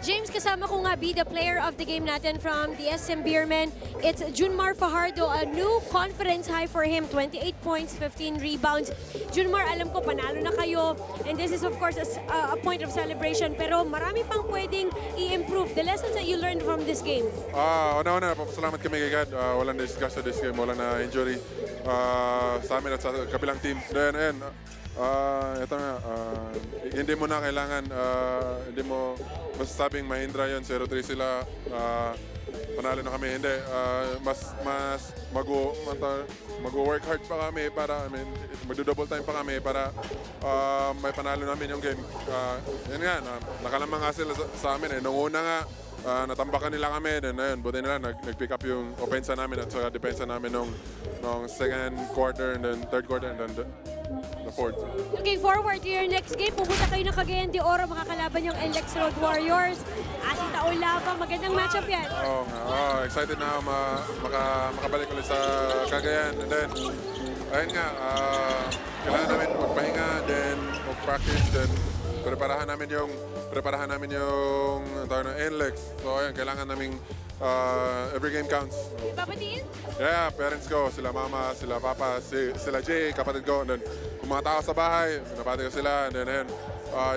James, kasama ko nga be the player of the game natin from the SM Beermen. It's Junmar Fajardo, a new confidence high for him, 28 points, 15 rebounds. Junmar, alam ko panalo na kayo and this is of course a point of celebration pero marami pang pwedeng i-improve. The lessons that you learned from this game. Una-una, papasalamat kami kay God. Walang discuss sa this game, walang na injury sa amin at sa kabilang team. Then, ito nga, hindi mo na kailangan, hindi mo masasabing Mahindra yun, 0-3 sila, panalo na kami. Hindi, mas mag-work hard pa kami para, mag-double time pa kami para may panalo namin yung game. Yun nga, nakalamang nga sila sa amin. Nung una nga, natambakan nila kami, then ayun, buti nila nag-pick up yung opensa namin at saka depensa namin nung second quarter and then third quarter and then the fourth. Looking forward to your next game. Pupunta kayo ng Cagayan de Oro, makakalaban yung NLEX Road Warriors. Asi Taulava, magandang matchup yan. Oo nga, excited na ako makabalik ulit sa Cagayan. And then, ayun nga, kailangan namin magpahinga, then mag-practice, then preparahan namin yung tawag ng NLEX. So ayun, kailangan namin every game counts. Papatiin? Yeah, parents ko, sila mama, sila papa, sila Jay, kapatid ko. And then, kung mga tao sa bahay, binabati ko sila. And then, ayun,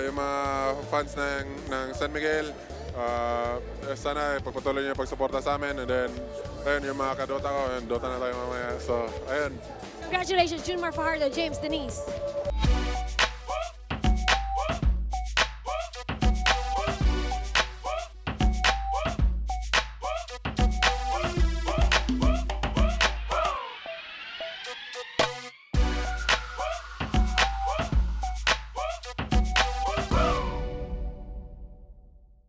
yung mga fans ng San Miguel, sana pagpatuloy niyo yung pagsuporta sa amin. And then, ayun, yung mga kadota ko, and Dota na tayo mamaya. So, ayun. Congratulations, Junmar Fajardo, James Denise.